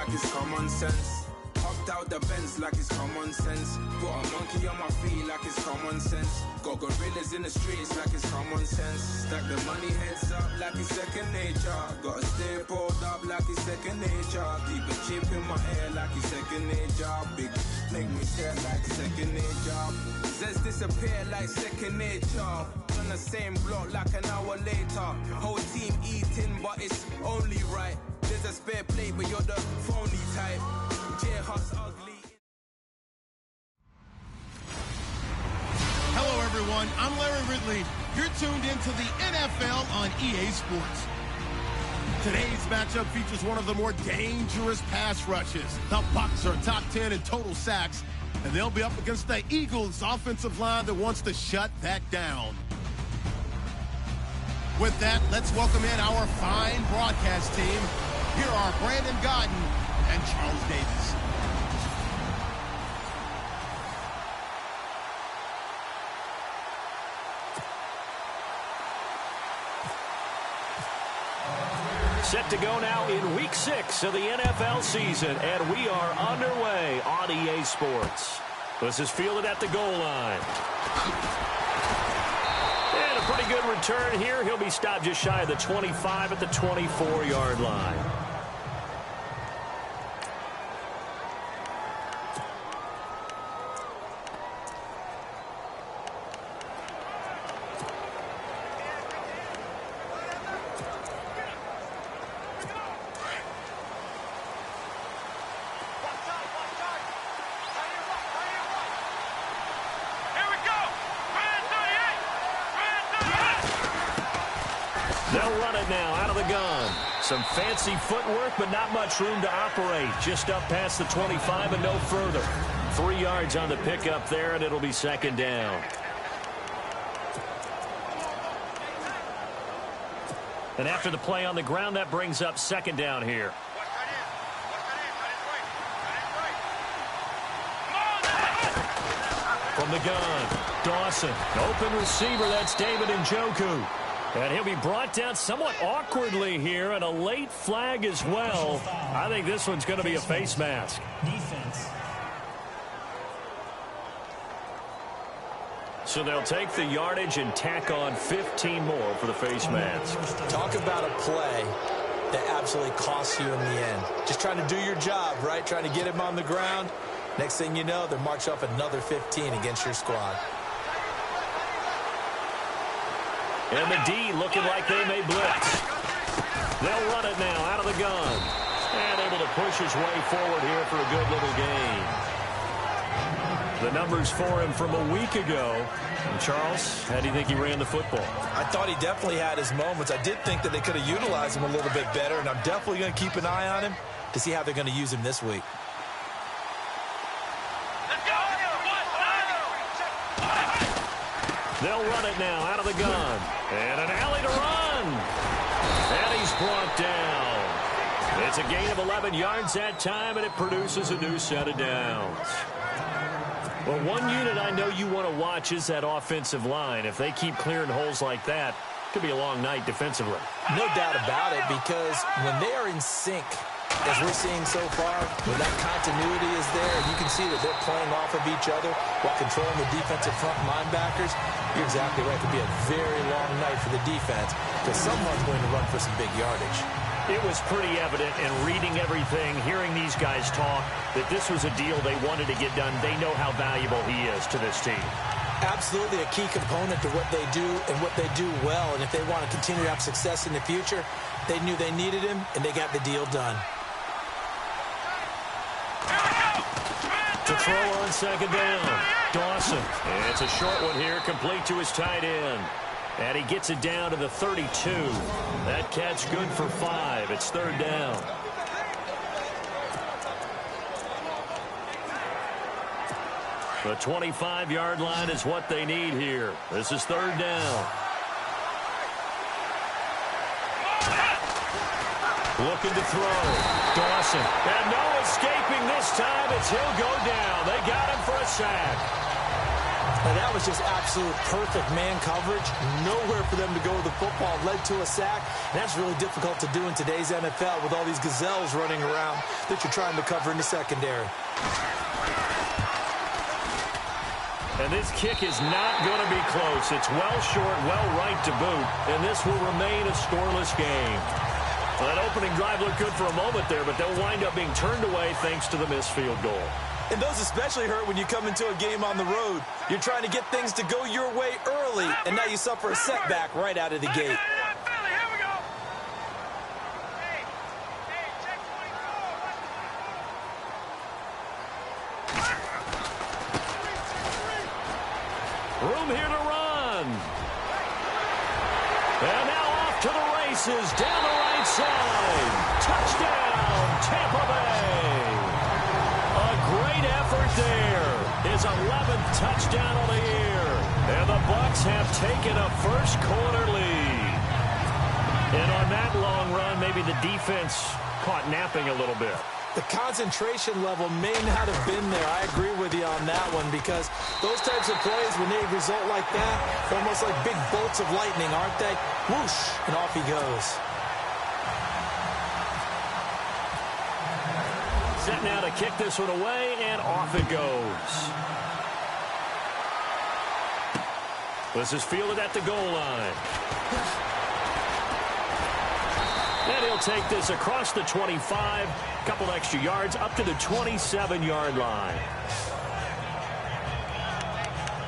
like it's common sense. Hopped out the Benz like it's common sense. Got a monkey on my feet like it's common sense. Got gorillas in the streets like it's common sense. Stack the money heads up like it's second nature. Gotta stay pulled up like it's second nature. Keep a chip in my ear like it's second nature. Big make me stare like second nature. Says disappear like second nature. On the same block like an hour later. Whole team eating but it's only right. There's a spare plate but you're the phony type. Ugly. Hello, everyone. I'm Larry Ridley. You're tuned into the NFL on EA Sports. Today's matchup features one of the more dangerous pass rushes. The Bucs are top 10 in total sacks, and they'll be up against the Eagles' offensive line that wants to shut that down. With that, let's welcome in our fine broadcast team. Here are Brandon Godden and Charles Davis. Set to go now in Week 6 of the NFL season, and we are underway on EA Sports. This is fielded at the goal line. And a pretty good return here. He'll be stopped just shy of the 25 at the 24-yard line. They'll run it now out of the gun. Some fancy footwork, but not much room to operate. Just up past the 25 and no further. 3 yards on the pickup there, and it'll be second down. And after the play on the ground, that brings up second down here. From the gun, Dawson. Open receiver, that's David Njoku. And he'll be brought down somewhat awkwardly here, and a late flag as well. I think this one's going to be a face mask. Defense. So they'll take the yardage and tack on 15 more for the face mask. Talk about a play that absolutely costs you in the end. Just trying to do your job, right? Trying to get him on the ground. Next thing you know, they're march up another 15 against your squad. And the D looking like they may blitz. They'll run it now out of the gun. And able to push his way forward here for a good little gain. The numbers for him from a week ago. And Charles, how do you think he ran the football? I thought he definitely had his moments. I did think that they could have utilized him a little bit better, and I'm definitely going to keep an eye on him to see how they're going to use him this week. They'll run it now out of the gun. And an alley to run. And he's brought down. It's a gain of 11 yards that time, and it produces a new set of downs. Well, one unit I know you want to watch is that offensive line. If they keep clearing holes like that, it could be a long night defensively. No doubt about it, because when they are in sync, as we're seeing so far, when that continuity is there, you can see that they're playing off of each other while controlling the defensive front linebackers. You're exactly right. It could be a very long night for the defense because someone's going to run for some big yardage. It was pretty evident in reading everything, hearing these guys talk, that this was a deal they wanted to get done. They know how valuable he is to this team. Absolutely a key component to what they do and what they do well. And if they want to continue to have success in the future, they knew they needed him, and they got the deal done. To throw on second down, Dawson. And it's a short one here, complete to his tight end. And he gets it down to the 32. That catch good for 5. It's third down. The 25-yard line is what they need here. This is third down. Looking to throw. Dawson. And no escaping this time. He'll go down. They got him for a sack. Now, that was just absolute perfect man coverage. Nowhere for them to go with the football. Led to a sack. And that's really difficult to do in today's NFL with all these gazelles running around that you're trying to cover in the secondary. And this kick is not going to be close. It's well short, well right to boot. And this will remain a scoreless game. Well, that opening drive looked good for a moment there, but they'll wind up being turned away thanks to the missed field goal. And those especially hurt when you come into a game on the road. You're trying to get things to go your way early, and now you suffer a setback right out of the gate. Room here to run. And now off to the races down the right side. Touchdown, Tampa Bay. A great effort there. His 11th touchdown of the year. And the Bucs have taken a first quarter lead. And on that long run, maybe the defense caught napping a little bit. The concentration level may not have been there. I agree with you on that one because those types of plays, when they result like that, they're almost like big bolts of lightning, aren't they? Whoosh, and off he goes. Set now to kick this one away, and off it goes. This is fielded at the goal line. And he'll take this across the 25, a couple extra yards, up to the 27-yard line.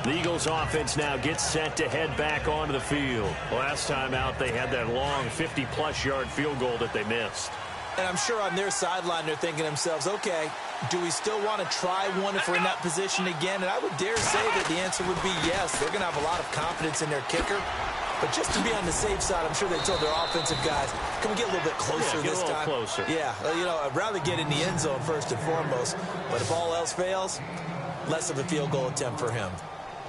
The Eagles offense now gets set to head back onto the field. Last time out, they had that long 50-plus yard field goal that they missed. And I'm sure on their sideline, they're thinking to themselves, okay, do we still want to try one if we're in that position again? And I would dare say that the answer would be yes. They're going to have a lot of confidence in their kicker. But just to be on the safe side, I'm sure they told their offensive guys, can we get a little bit closer this time? Closer. Yeah, you know, I'd rather get in the end zone first and foremost. But if all else fails, less of a field goal attempt for him.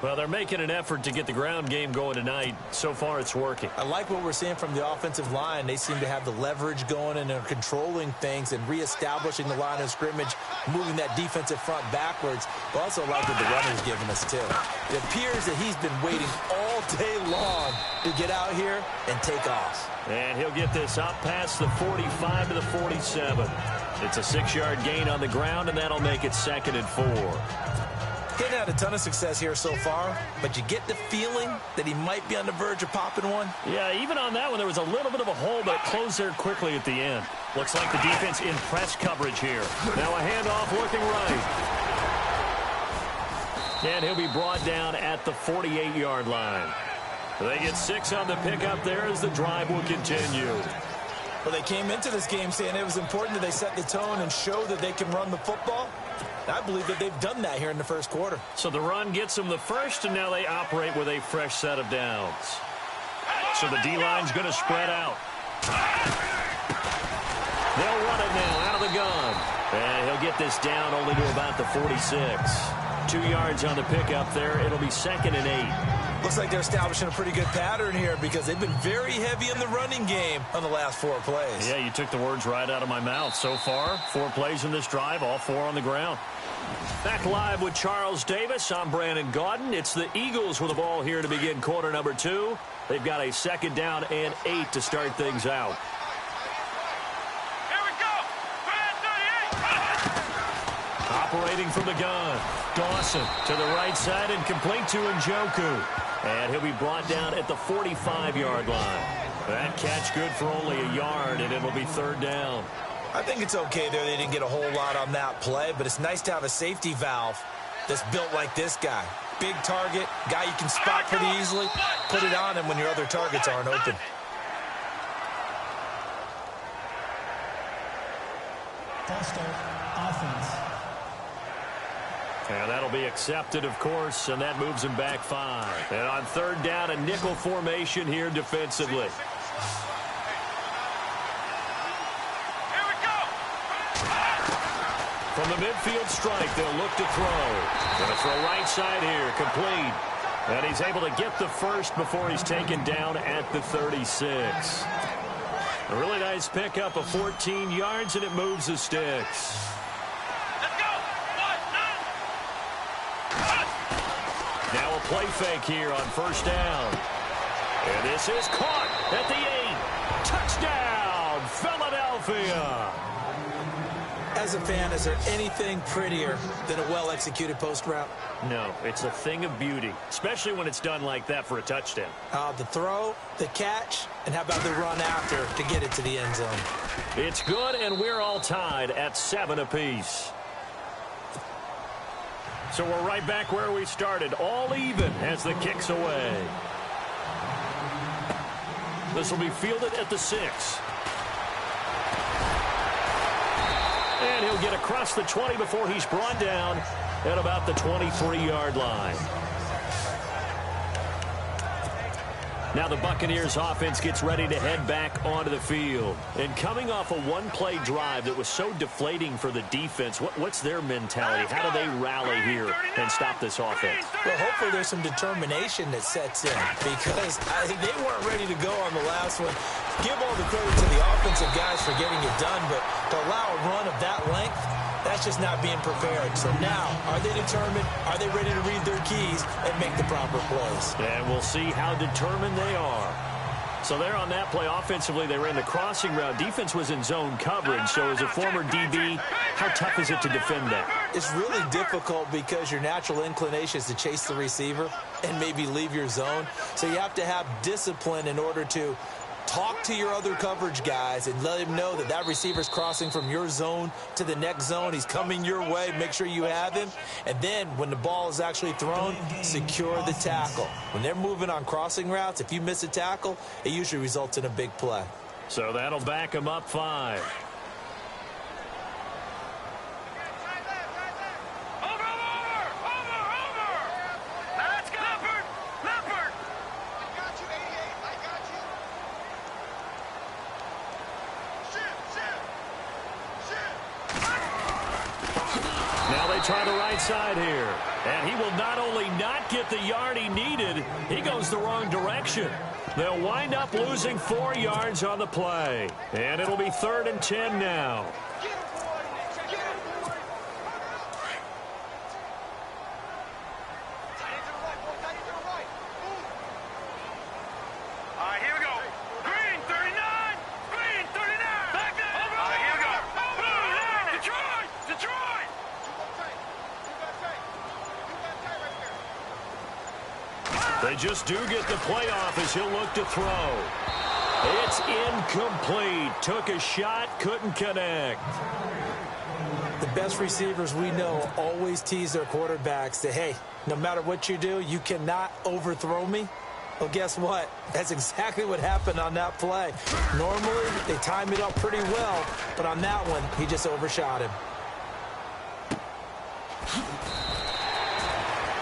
Well, they're making an effort to get the ground game going tonight. So far, it's working. I like what we're seeing from the offensive line. They seem to have the leverage going, and they're controlling things and reestablishing the line of scrimmage, moving that defensive front backwards. But also like what the runner's giving us, too. It appears that he's been waiting all day long to get out here and take off. And he'll get this up past the 45 to the 47. It's a 6-yard gain on the ground, and that'll make it 2nd and 4. He's had a ton of success here so far, but you get the feeling that he might be on the verge of popping one. Yeah, even on that one, there was a little bit of a hole, but it closed there quickly at the end. Looks like the defense in press coverage here. Now a handoff looking right. And he'll be brought down at the 48-yard line. They get 6 on the pickup there as the drive will continue. Well, they came into this game saying it was important that they set the tone and show that they can run the football. I believe that they've done that here in the first quarter. So the run gets them the first, and now they operate with a fresh set of downs. So the D-line's going to spread out. They'll run it now out of the gun. And he'll get this down only to about the 46. 2 yards on the pickup there. It'll be 2nd and 8. Looks like they're establishing a pretty good pattern here because they've been very heavy in the running game on the last 4 plays. Yeah, you took the words right out of my mouth. So far, 4 plays in this drive, all 4 on the ground. Back live with Charles Davis. I'm Brandon Gaudin. It's the Eagles with the ball here to begin quarter number 2. They've got a 2nd down and 8 to start things out. Here we go. Operating from the gun. Dawson to the right side and complete to Njoku. And he'll be brought down at the 45-yard line. That catch good for only a yard, and it'll be 3rd down. I think it's okay there. They didn't get a whole lot on that play, but it's nice to have a safety valve that's built like this guy. Big target, guy you can spot pretty easily. Put it on him when your other targets aren't open. Offense. And that'll be accepted, of course, and that moves him back 5. And on 3rd down, a nickel formation here defensively. From the midfield strike, they'll look to throw. Going to throw right side here, complete. And he's able to get the first before he's taken down at the 36. A really nice pickup of 14 yards, and it moves the sticks. Let's go. Now a play fake here on first down. And this is caught at the 8. Touchdown, Philadelphia. As a fan, is there anything prettier than a well-executed post route? No, it's a thing of beauty, especially when it's done like that for a touchdown. The throw, the catch, and how about the run after to get it to the end zone? It's good, and we're all tied at 7 apiece. So we're right back where we started, all even as the kick's away. This will be fielded at the 6. And he'll get across the 20 before he's brought down at about the 23-yard line. Now the Buccaneers offense gets ready to head back onto the field. And coming off a one-play drive that was so deflating for the defense, what's their mentality? How do they rally here and stop this offense? Well, hopefully there's some determination that sets in, because I think they weren't ready to go on the last one. Give all the credit to the offensive guys for getting it done, but to allow a run of that length, that's just not being prepared. So now, are they determined? Are they ready to read their keys and make the proper plays? And we'll see how determined they are. So there on that play, offensively, they ran the crossing route. Defense was in zone coverage. So as a former DB, how tough is it to defend that? It's really difficult because your natural inclination is to chase the receiver and maybe leave your zone. So you have to have discipline in order to talk to your other coverage guys and let him know that that receiver's crossing from your zone to the next zone. He's coming your way. Make sure you have him. And then when the ball is actually thrown, secure the tackle. When they're moving on crossing routes, if you miss a tackle, it usually results in a big play. So that'll back him up 5. Try the right side here. And he will not only not get the yard he needed, he goes the wrong direction. They'll wind up losing 4 yards on the play. And it'll be 3rd and 10 now. They just do get the playoff as he'll look to throw. It's incomplete. Took a shot, couldn't connect. The best receivers we know always tease their quarterbacks that, hey, no matter what you do, you cannot overthrow me. Well, guess what? That's exactly what happened on that play. Normally, they time it up pretty well, but on that one, he just overshot him.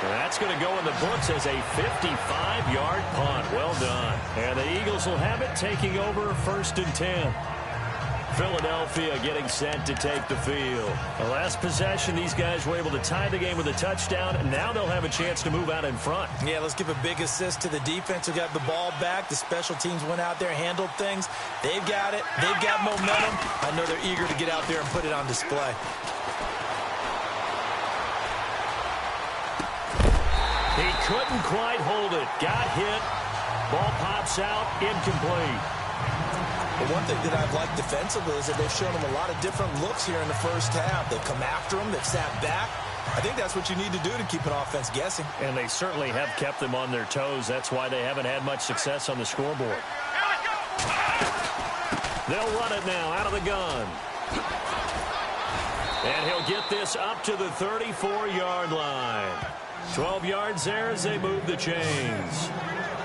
That's going to go in the books as a 55-yard punt. Well done. And the Eagles will have it, taking over 1st and 10. Philadelphia getting set to take the field. The last possession, these guys were able to tie the game with a touchdown, and now they'll have a chance to move out in front. Yeah, let's give a big assist to the defense who got the ball back. The special teams went out there, handled things. They've got it. They've got momentum. I know they're eager to get out there and put it on display. He couldn't quite hold it. Got hit. Ball pops out. Incomplete. But one thing that I've liked defensively is that they've shown him a lot of different looks here in the first half. They've come after him. They've sat back. I think that's what you need to do to keep an offense guessing. And they certainly have kept them on their toes. That's why they haven't had much success on the scoreboard. They'll run it now out of the gun. And he'll get this up to the 34-yard line. 12 yards there as they move the chains.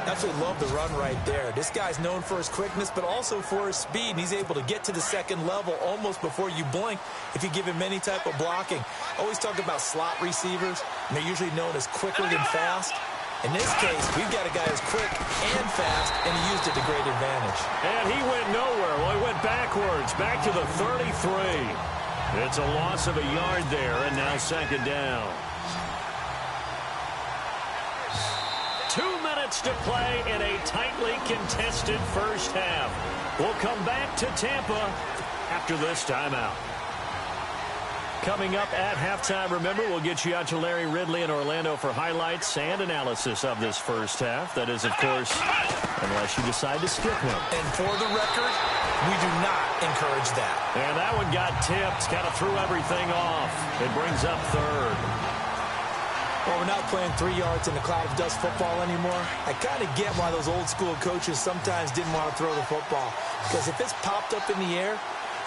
Absolutely love the run right there. This guy's known for his quickness, but also for his speed. He's able to get to the second level almost before you blink if you give him any type of blocking. I always talk about slot receivers, and they're usually known as quicker than fast. In this case, we've got a guy who's quick and fast, and he used it to great advantage. And he went nowhere. Well, he went backwards, back to the 33. It's a loss of a yard there, and now second down. 2 minutes to play in a tightly contested first half. We'll come back to Tampa after this timeout. Coming up at halftime, remember, we'll get you out to Larry Ridley in Orlando for highlights and analysis of this first half. That is, of course, unless you decide to skip him. And for the record, we do not encourage that. And that one got tipped, kind of threw everything off. It brings up third. Well, we're not playing 3 yards in the cloud of dust football anymore. I kind of get why those old school coaches sometimes didn't want to throw the football. Because if it's popped up in the air,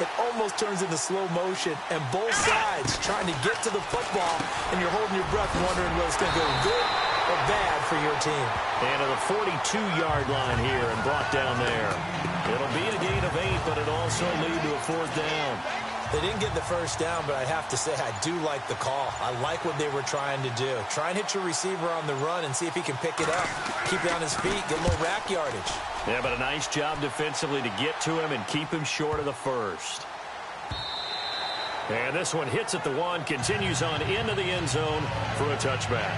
it almost turns into slow motion, and both sides trying to get to the football, and you're holding your breath wondering whether it's going to go good or bad for your team. And to the 42-yard line here and brought down there. It'll be a gain of 8, but it'll also lead to a 4th down. They didn't get the first down, but I have to say I do like the call. I like what they were trying to do. Try and hit your receiver on the run and see if he can pick it up. Keep it on his feet, get a little rack yardage. Yeah, but a nice job defensively to get to him and keep him short of the first. And this one hits at the 1, continues on into the end zone for a touchback.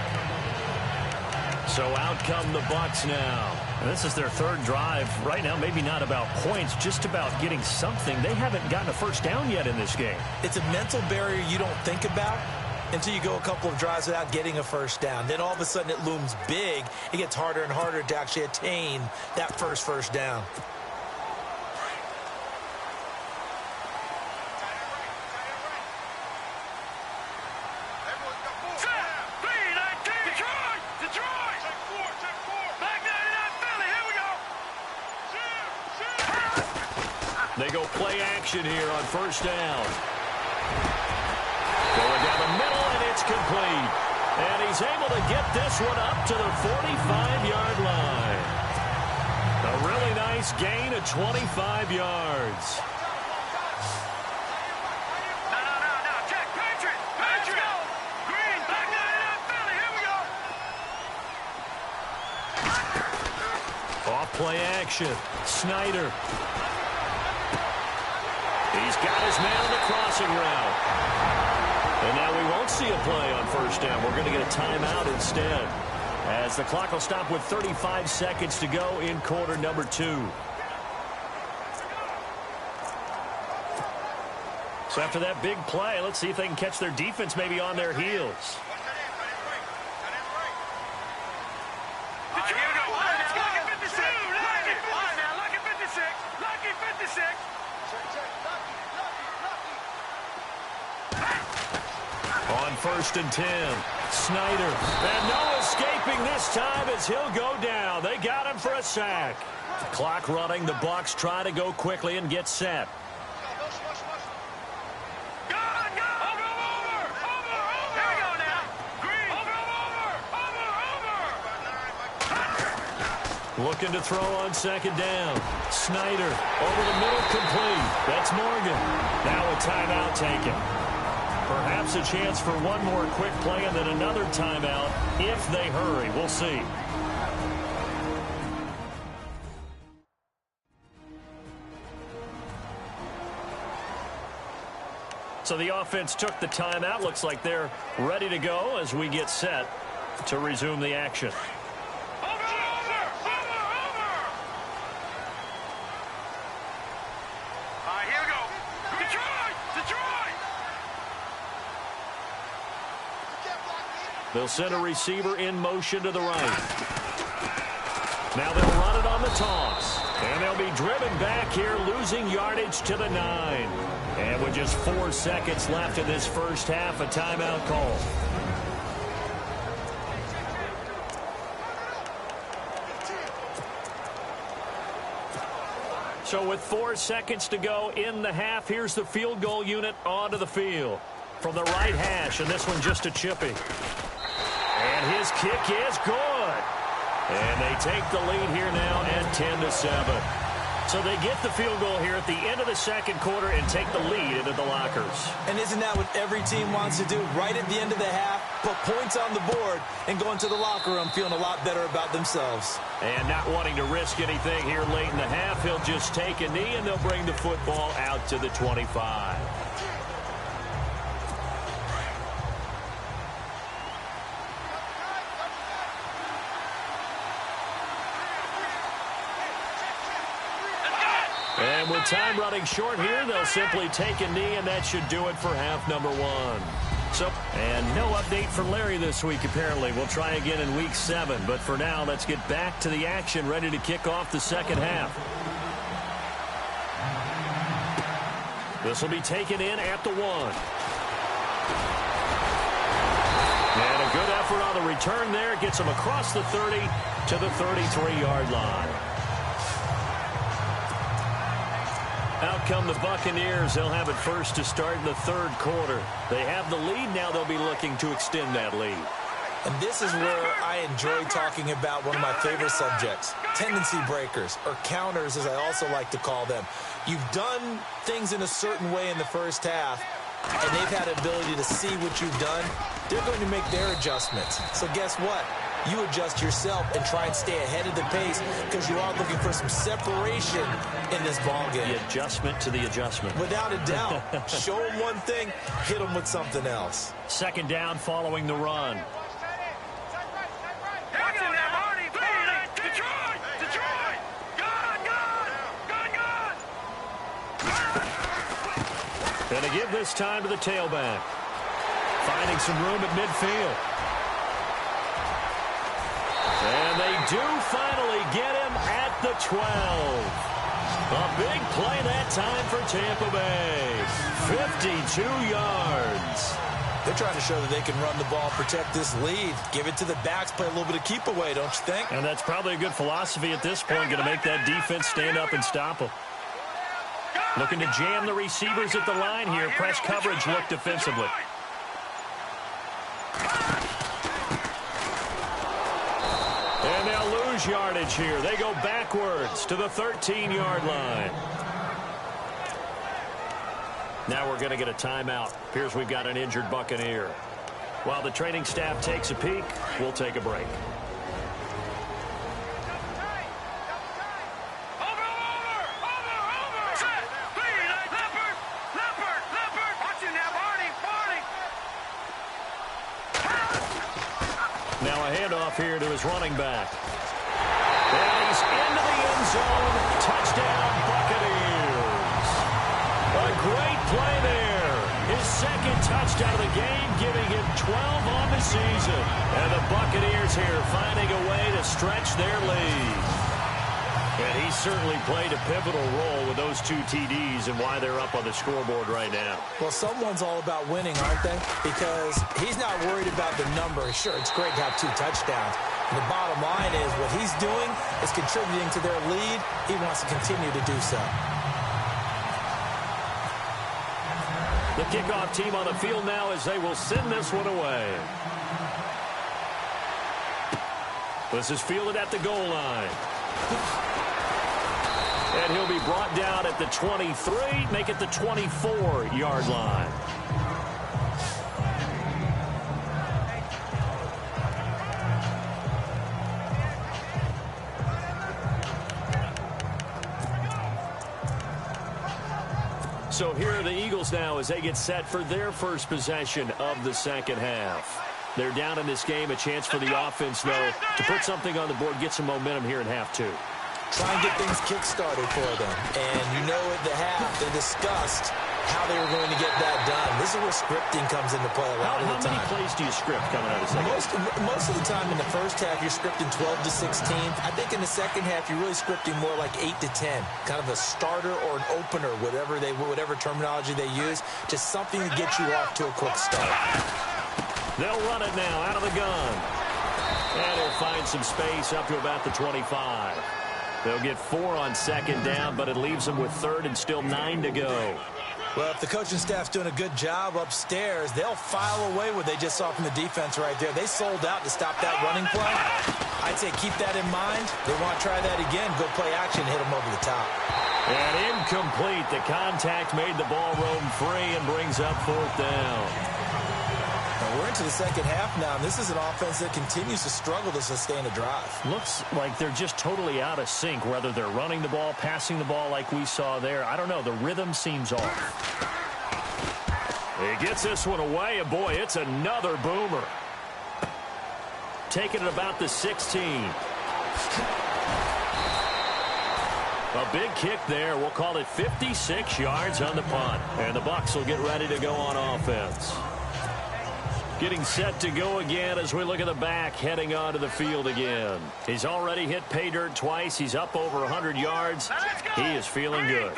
So out come the Bucs now. And this is their 3rd drive. Right now, maybe not about points, just about getting something. They haven't gotten a first down yet in this game. It's a mental barrier you don't think about until you go a couple of drives without getting a first down. Then all of a sudden it looms big. It gets harder and harder to actually attain that first down. They go play action here on first down. Going down the middle, and it's complete. And he's able to get this one up to the 45-yard line. A really nice gain of 25 yards. Check, Patriot. Let's go. Green, back 99, Philly. Here we go. Off play action. Snyder. He's got his man on the crossing route. And now we won't see a play on first down. We're going to get a timeout instead, as the clock will stop with 35 seconds to go in quarter number 2. So after that big play, let's see if they can catch their defense maybe on their heels. On 1st and 10, Snyder. And no escaping this time as he'll go down. They got him for a sack. Clock running. The Bucs try to go quickly and get set. Looking to throw on 2nd down. Snyder over the middle, complete. That's Morgan. Now a timeout taken. Perhaps a chance for one more quick play and then another timeout if they hurry. We'll see. So the offense took the timeout. Looks like they're ready to go as we get set to resume the action. They'll send a receiver in motion to the right. Now they'll run it on the toss. And they'll be driven back here, losing yardage to the 9. And with just 4 seconds left in this first half, a timeout call. So with 4 seconds to go in the half, here's the field goal unit onto the field. From the right hash, and this one just a chippy. And his kick is good. And they take the lead here now at 10-7. So they get the field goal here at the end of the second quarter and take the lead into the lockers. And isn't that what every team wants to do? Right at the end of the half, put points on the board and go into the locker room feeling a lot better about themselves. And not wanting to risk anything here late in the half, he'll just take a knee and they'll bring the football out to the 25. With time running short here, they'll simply take a knee, and that should do it for half number one. And no update from Larry this week, apparently. We'll try again in week 7. But for now, let's get back to the action, ready to kick off the second half. This will be taken in at the 1. And a good effort on the return there. Gets him across the 30 to the 33-yard line. Out come the Buccaneers. They'll have it first to start in the third quarter. They have the lead. Now they'll be looking to extend that lead. And this is where I enjoy talking about one of my favorite subjects, tendency breakers, or counters as I also like to call them. You've done things in a certain way in the first half, and they've had an ability to see what you've done. They're going to make their adjustments. So guess what? You adjust yourself and try and stay ahead of the pace because you are looking for some separation in this ball game. The adjustment to the adjustment. Without a doubt. Show them one thing, hit them with something else. Second down following the run. And to give this time to the tailback. Finding some room at midfield. And they do finally get him at the 12. A big play that time for Tampa Bay. 52 yards. They're trying to show that they can run the ball, protect this lead. Give it to the backs, play a little bit of keep away, don't you think? And that's probably a good philosophy at this point. Going to make that defense stand up and stop them. Looking to jam the receivers at the line here. Press coverage look defensively. And they'll lose yardage here. They go backwards to the 13-yard line. Now we're going to get a timeout. Appears we've got an injured Buccaneer. While the training staff takes a peek, we'll take a break. Now a handoff here to his running back. And he's into the end zone. Touchdown, Buccaneers. A great play there. His second touchdown of the game, giving him 12 on the season. And the Buccaneers here finding a way to stretch their lead. And he certainly played a pivotal role with those 2 TDs and why they're up on the scoreboard right now. Well, someone's all about winning, aren't they? Because he's not worried about the number. Sure, it's great to have 2 touchdowns. And the bottom line is what he's doing is contributing to their lead. He wants to continue to do so. The kickoff team on the field now as they will send this one away. This is fielded at the goal line. And he'll be brought down at the 23, make it the 24-yard line. So here are the Eagles now as they get set for their first possession of the second half. They're down in this game. A chance for the offense, though, to put something on the board, get some momentum here in half 2. Try and get things kick-started for them. And you know at the half, they discussed how they were going to get that done. This is where scripting comes into play a lot of the time. How many plays do you script coming out of the second? Most of the time in the first half, you're scripting 12 to 16. I think in the second half, you're really scripting more like 8 to 10. Kind of a starter or an opener, whatever terminology they use. Just something to get you off to a quick start. They'll run it now out of the gun. And he'll find some space up to about the 25. They'll get 4 on second down, but it leaves them with third and still 9 to go. Well, if the coaching staff's doing a good job upstairs, they'll file away what they just saw from the defense right there. They sold out to stop that running play. I'd say keep that in mind. They want to try that again. Go play action, hit them over the top. And incomplete. The contact made the ball roam free and brings up 4th down. We're into the second half now, and this is an offense that continues to struggle to sustain a drive. Looks like they're just totally out of sync, whether they're running the ball, passing the ball like we saw there. I don't know. The rhythm seems off. He gets this one away, and boy, it's another boomer. Taking it about the 16. A big kick there. We'll call it 56 yards on the punt. And the Bucs will get ready to go on offense. Getting set to go again as we look at the back heading onto the field again. He's already hit pay dirt twice. He's up over 100 yards. He is feeling good.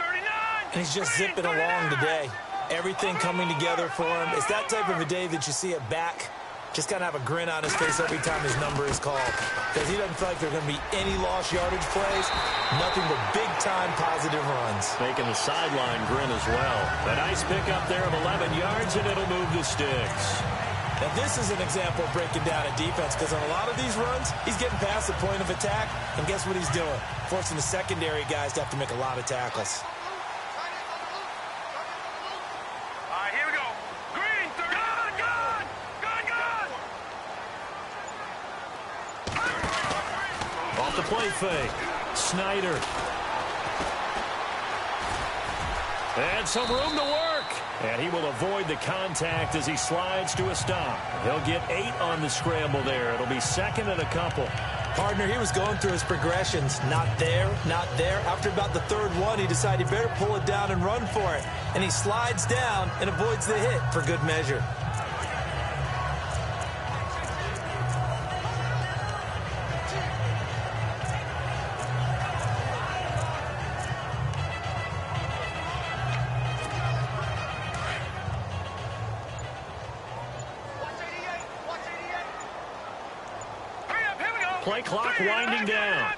And he's just zipping along today. Everything coming together for him. It's that type of a day that you see a back just kind of have a grin on his face every time his number is called. Because he doesn't feel like there are going to be any lost yardage plays. Nothing but big-time positive runs. Making the sideline grin as well. A nice pickup there of 11 yards, and it'll move the sticks. Now, this is an example of breaking down a defense, because on a lot of these runs, he's getting past the point of attack, and guess what he's doing? Forcing the secondary guys to have to make a lot of tackles. The play fake. Snyder. And some room to work. And he will avoid the contact as he slides to a stop. He'll get 8 on the scramble there. It'll be second and a couple. Partner, he was going through his progressions. Not there, not there. After about the third one, he decided he better pull it down and run for it. And he slides down and avoids the hit for good measure. Play clock winding down.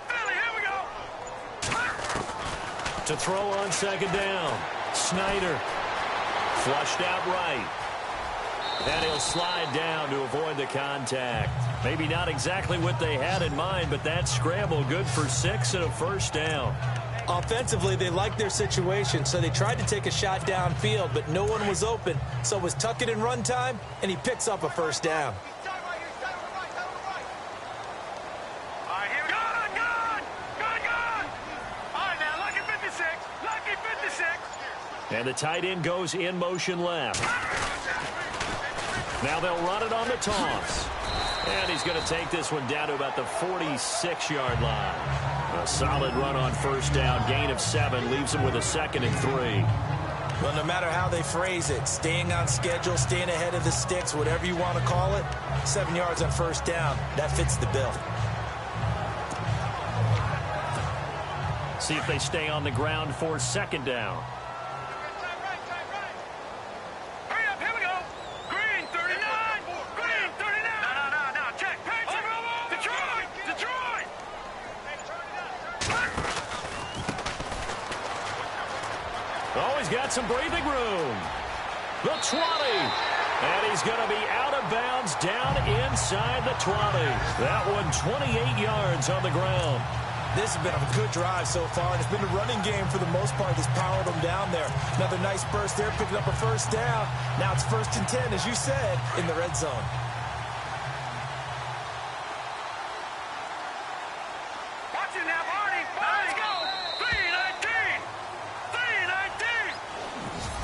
To throw on second down. Snyder. Flushed out right. And he'll slide down to avoid the contact. Maybe not exactly what they had in mind, but that scramble good for 6 and a first down. Offensively, they liked their situation, so they tried to take a shot downfield, but no one was open. So it was tuck it in run time, and he picks up a first down. And the tight end goes in motion left. Now they'll run it on the toss. And he's going to take this one down to about the 46-yard line. A solid run on first down. Gain of 7 leaves him with a 2nd and 3. Well, no matter how they phrase it, staying on schedule, staying ahead of the sticks, whatever you want to call it, 7 yards on first down, that fits the bill. See if they stay on the ground for second down. Oh, he's got some breathing room. The 20. And he's going to be out of bounds down inside the 20. That one 28 yards on the ground. This has been a good drive so far, and it's been a running game for the most part that's powered them down there. Another nice burst there, picking up a first down. Now it's 1st and 10, as you said, in the red zone.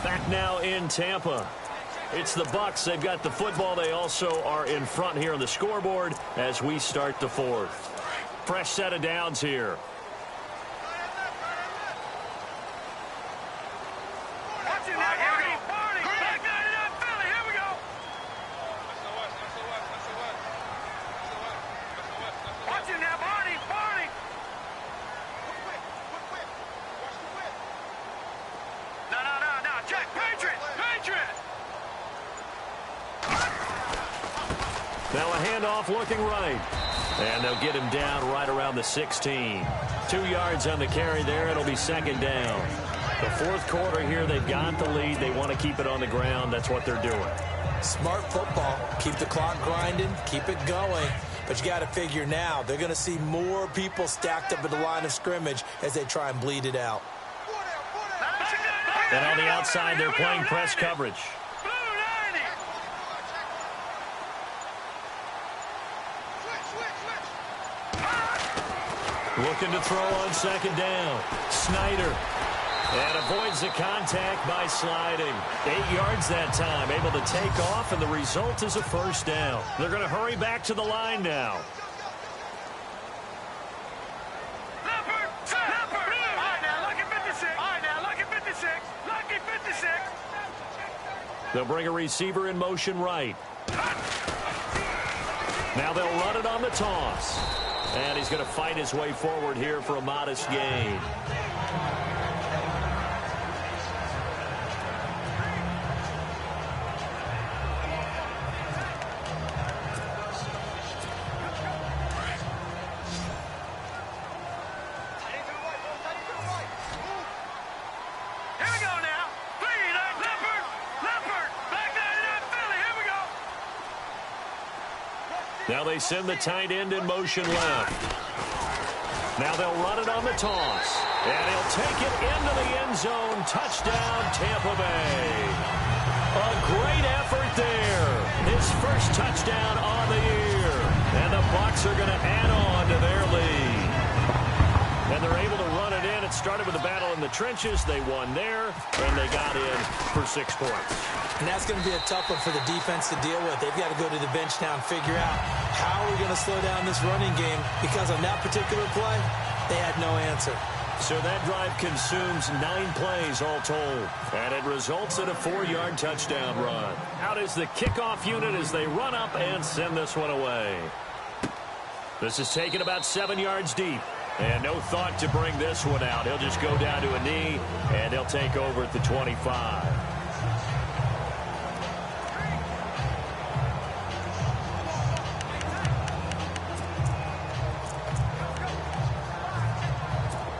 Back now in Tampa. It's the Bucs. They've got the football. They also are in front here on the scoreboard as we start the 4th. Fresh set of downs here. Now a handoff looking right. And they'll get him down right around the 16. 2 yards on the carry there. It'll be second down. The 4th quarter here, they've got the lead. They want to keep it on the ground. That's what they're doing. Smart football. Keep the clock grinding. Keep it going. But you got to figure now, they're going to see more people stacked up at the line of scrimmage as they try and bleed it out. And on the outside, they're playing press coverage. Looking to throw on second down. Snyder. And avoids the contact by sliding. 8 yards that time. Able to take off, and the result is a first down. They're going to hurry back to the line now. They'll bring a receiver in motion right. Now they'll run it on the toss. And he's going to fight his way forward here for a modest gain. Now they send the tight end in motion left. Now they'll run it on the toss. And he'll take it into the end zone. Touchdown, Tampa Bay. A great effort there. His first touchdown on the year. And the Bucs are going to add on to their lead. And they're able to run it in. It started with a battle in the trenches. They won there, and they got in for 6 points. And that's going to be a tough one for the defense to deal with. They've got to go to the bench now and figure out how are we going to slow down this running game, because on that particular play, they had no answer. So that drive consumes 9 plays all told. And it results in a 4-yard touchdown run. Out is the kickoff unit as they run up and send this one away. This is taken about 7 yards deep. And no thought to bring this one out. He'll just go down to a knee, and he'll take over at the 25.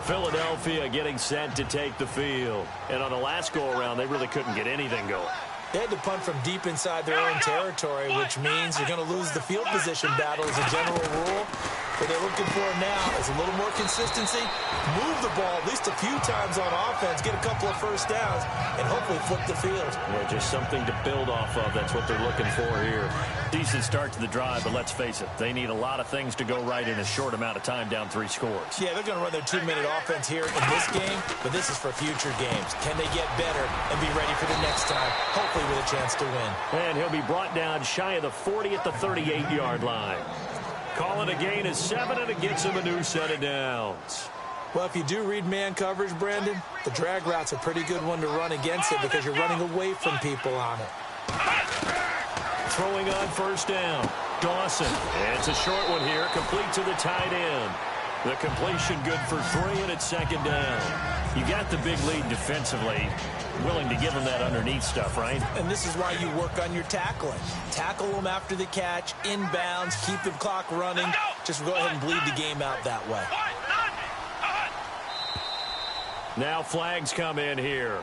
Philadelphia getting set to take the field. And on the last go-around, they really couldn't get anything going. They had to punt from deep inside their own territory, which means you're going to lose the field position battle as a general rule. What they're looking for now is a little more consistency, move the ball at least a few times on offense, get a couple of first downs, and hopefully flip the field. Yeah, just something to build off of. That's what they're looking for here. Decent start to the drive, but let's face it, they need a lot of things to go right in a short amount of time, down 3 scores. Yeah, they're going to run their 2-minute offense here in this game, but this is for future games. Can they get better and be ready for the next time, hopefully with a chance to win? And he'll be brought down shy of the 40 at the 38-yard line. Calling a gain of 7, and it gets him a new set of downs. Well, if you do read man coverage, Brandon, the drag route's a pretty good one to run against it because you're running away from people on it. Throwing on first down. Dawson. And it's a short one here, complete to the tight end. The completion good for 3, and it's second down. You got the big lead defensively. Willing to give them that underneath stuff, right? And this is why you work on your tackling. Tackle them after the catch, inbounds, keep the clock running. Just go ahead and bleed the game out that way. Now flags come in here.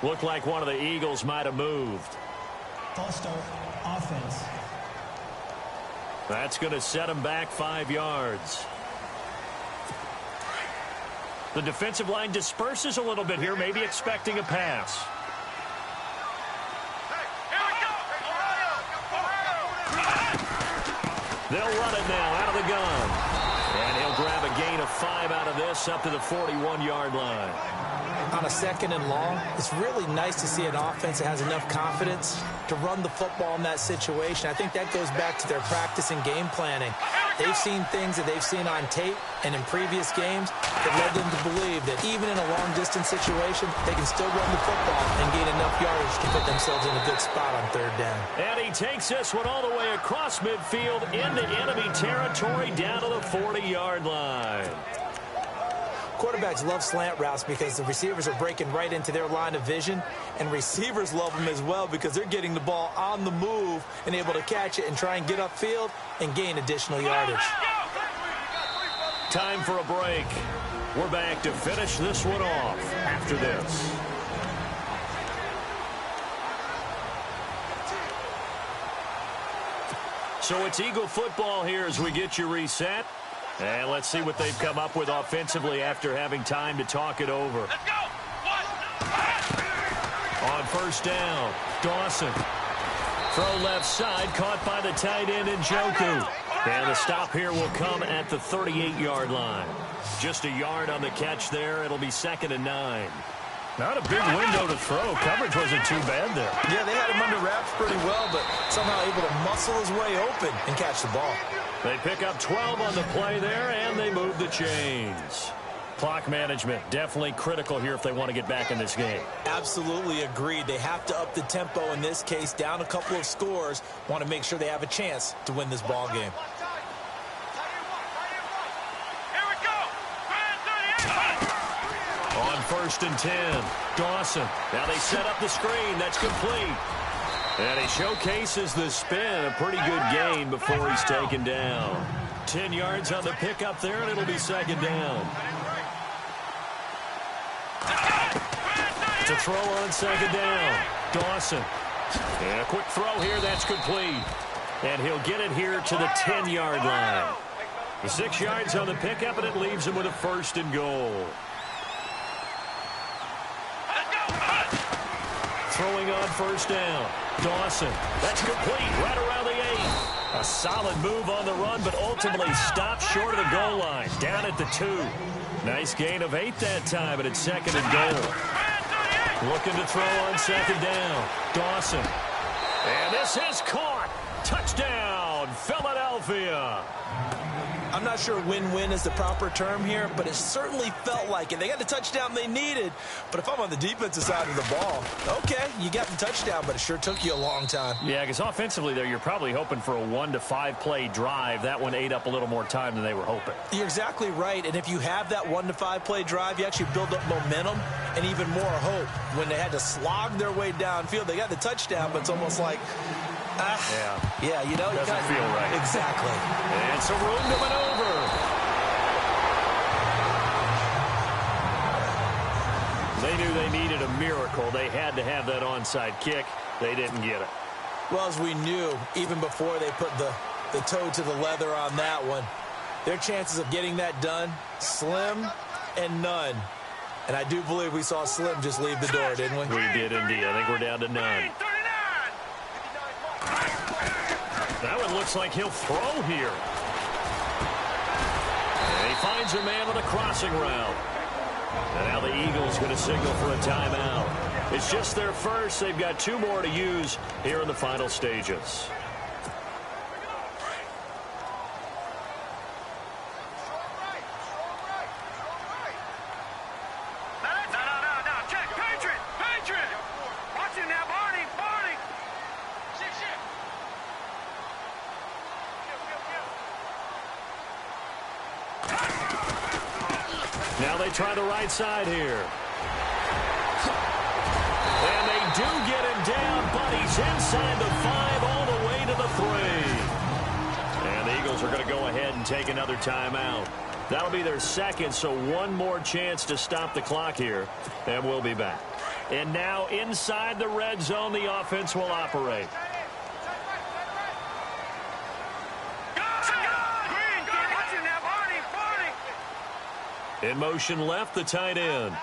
Looked like one of the Eagles might have moved. False start, offense. That's going to set them back 5 yards. The defensive line disperses a little bit here, maybe expecting a pass. They'll run it now out of the gun. And he'll grab a gain of 5 out of this up to the 41-yard line. On a 2nd and long, it's really nice to see an offense that has enough confidence to run the football in that situation. I think that goes back to their practice and game planning. They've seen things that they've seen on tape and in previous games that led them to believe that even in a long-distance situation, they can still run the football and gain enough yardage to put themselves in a good spot on 3rd down. And he takes this one all the way across midfield into enemy territory down to the 40-yard line. Quarterbacks love slant routes because the receivers are breaking right into their line of vision, and receivers love them as well because they're getting the ball on the move and able to catch it and try and get upfield and gain additional yardage. Time for a break. We're back to finish this one off after this. So it's Eagle football here as we get you reset. And let's see what they've come up with offensively after having time to talk it over. Let's go! On first down, Dawson. Throw left side, caught by the tight end Njoku. And the stop here will come at the 38-yard line. Just a yard on the catch there. It'll be 2nd and 9. Not a big window to throw. Coverage wasn't too bad there. Yeah, they had him under wraps pretty well, but somehow able to muscle his way open and catch the ball. They pick up 12 on the play there, and they move the chains. Clock management, definitely critical here if they want to get back in this game. Absolutely agreed. They have to up the tempo in this case, down a couple of scores. Want to make sure they have a chance to win this ball game. On 1st and 10, Dawson. Now they set up the screen. That's complete. And he showcases the spin. A pretty good gain before he's taken down. 10 yards on the pickup there, and it'll be 2nd down. To throw on 2nd down. Dawson. And a quick throw here. That's complete. And he'll get it here to the 10-yard line. 6 yards on the pickup, and it leaves him with a 1st and goal. Throwing on 1st down. Dawson. That's complete right around the 8. A solid move on the run, but ultimately stopped short of the goal line. Down at the 2. Nice gain of 8 that time, but it's 2nd and goal. Looking to throw on 2nd down. Dawson. And this is caught. Touchdown, Philadelphia. I'm not sure win-win is the proper term here, but it certainly felt like it. They got the touchdown they needed, but if I'm on the defensive side of the ball, okay, you got the touchdown, but it sure took you a long time. Yeah, because offensively there, you're probably hoping for a 1 to 5 play drive. That one ate up a little more time than they were hoping. You're exactly right, and if you have that 1 to 5 play drive, you actually build up momentum and even more hope. When they had to slog their way downfield, they got the touchdown, but it's almost like, yeah, you know, doesn't feel right. Exactly. And some room to maneuver. They knew they needed a miracle. They had to have that onside kick. They didn't get it. Well, as we knew, even before they put the toe to the leather on that one, their chances of getting that done, slim and none. And I do believe we saw Slim just leave the door, didn't we? We did indeed. I think we're down to none. That one looks like he'll throw here. And he finds a man on a crossing route. And now the Eagles going to signal for a timeout. It's just their first. They've got 2 more to use here in the final stages. Now they try the right side here. And they do get him down, but he's inside the 5 all the way to the 3. And the Eagles are going to go ahead and take another timeout. That'll be their 2nd, so 1 more chance to stop the clock here. And we'll be back. And now inside the red zone, the offense will operate. In motion left, the tight end.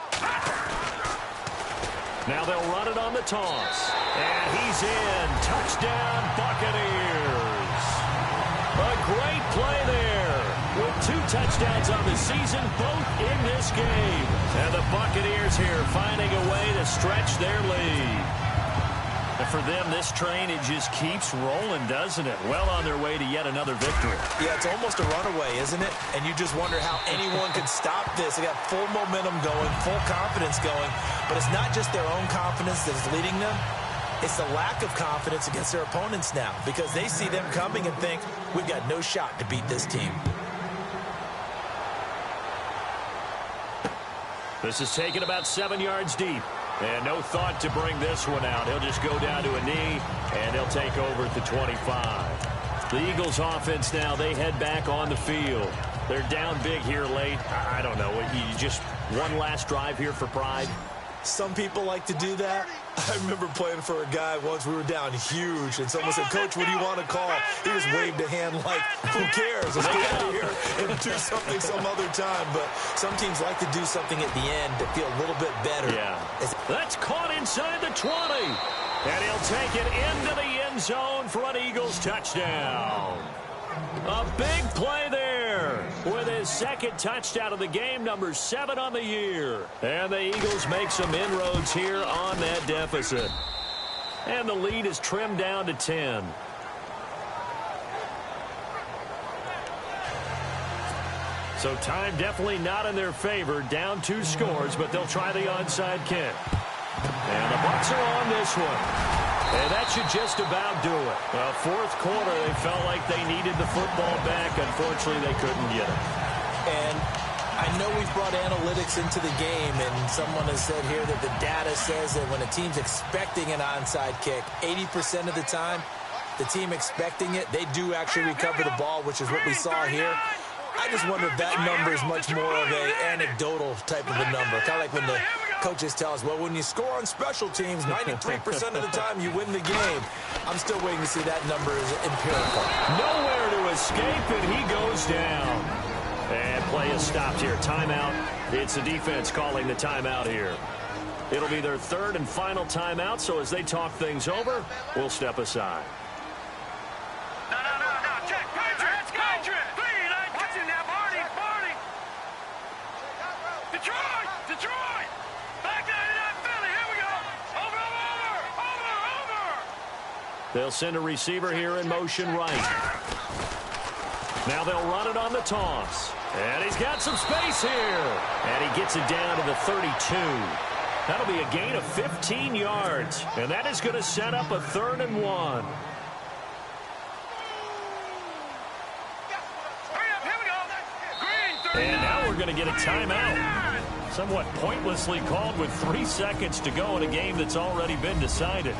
Now they'll run it on the toss. And he's in. Touchdown, Buccaneers. A great play there. With 2 touchdowns on the season, both in this game. And the Buccaneers here finding a way to stretch their lead. And for them, this train, it just keeps rolling, doesn't it? Well on their way to yet another victory. Yeah, it's almost a runaway, isn't it? And you just wonder how anyone could stop this. They got full momentum going, full confidence going. But it's not just their own confidence that is leading them. It's the lack of confidence against their opponents now, because they see them coming and think, we've got no shot to beat this team. This is taken about 7 yards deep. And no thought to bring this one out. He'll just go down to a knee, and he'll take over at the 25. The Eagles offense now, they head back on the field. They're down big here late. I don't know. You just one last drive here for pride? Some people like to do that. I remember playing for a guy once. We were down huge, and someone said, Coach, what do you want to call? He just waved a hand like, who cares? Let's get out of here and do something some other time. But some teams like to do something at the end to feel a little bit better. Yeah. That's caught inside the 20. And he'll take it into the end zone for an Eagles touchdown. A big play there with his 2nd touchdown of the game, number 7 on the year. And the Eagles make some inroads here on that deficit. And the lead is trimmed down to 10. So time definitely not in their favor. Down 2 scores, but they'll try the onside kick. And the Bucs are on this one. And that should just about do it. Well, fourth quarter, they felt like they needed the football back. Unfortunately, they couldn't get it. And I know we've brought analytics into the game, and someone has said here that the data says that when a team's expecting an onside kick, 80% of the time, the team expecting it, they do actually recover the ball, which is what we saw here. I just wonder if that number is much more of an anecdotal type of a number. Kind of like when the coaches tell us, well, when you score on special teams, 93% of the time you win the game. I'm still waiting to see that number is empirical. Nowhere to escape, and he goes down. And play is stopped here. Timeout. It's the defense calling the timeout here. It'll be their third and final timeout, so as they talk things over, we'll step aside. No. Check. Patriot. Watch it now, Barney. Detroit. Back 99 Philly. Here we go. Over. They'll send a receiver here in motion right. Now they'll run it on the toss. And he's got some space here. And he gets it down to the 32. That'll be a gain of 15 yards. And that is going to set up a 3rd and 1. And now we're going to get a timeout. Somewhat pointlessly called with 3 seconds to go in a game that's already been decided.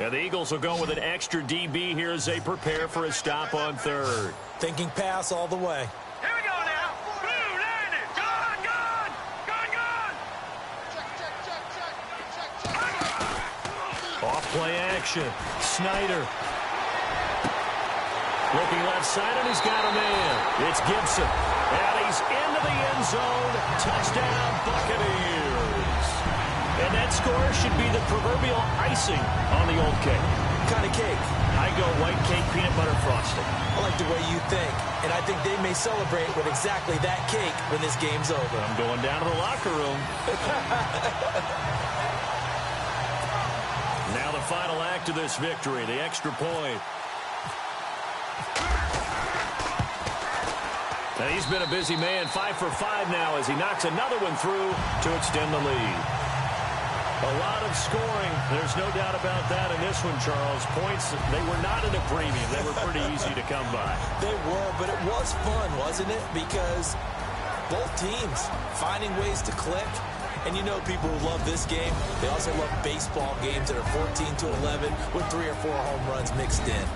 And the Eagles will go with an extra DB here as they prepare for a stop on 3rd. Thinking pass all the way. Here we go now. Blue landed. Gone. Off play action. Snyder. Looking left side, and he's got a man. It's Gibson. And he's into the end zone. Touchdown, Buccaneers. And that score should be the proverbial icing on the old cake. What kind of cake? I go white cake, peanut butter frosting. I like the way you think. And I think they may celebrate with exactly that cake when this game's over. I'm going down to the locker room. Now the final act of this victory, the extra point. And he's been a busy man, 5 for 5 now as he knocks another one through to extend the lead. A lot of scoring. There's no doubt about that in this one, Charles. Points, they were not at a premium. They were pretty easy to come by. They were, but it was fun, wasn't it? Because both teams finding ways to click. And you know people who love this game, they also love baseball games that are 14-11 with 3 or 4 home runs mixed in.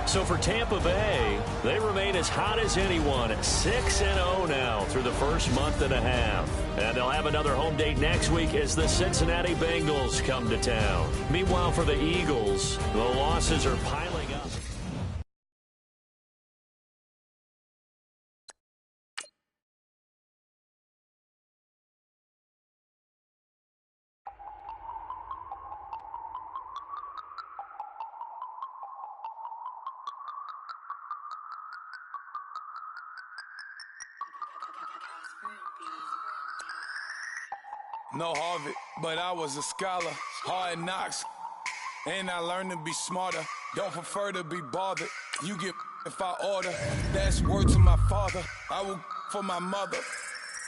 So for Tampa Bay, they remain as hot as anyone at 6-0 now through the first month and a half. And they'll have another home date next week as the Cincinnati Bengals come to town. Meanwhile, for the Eagles, the losses are piling up. No Harvard, but I was a scholar. Hard knocks, and I learned to be smarter. Don't prefer to be bothered. You get if I order. That's word to my father. I will for my mother.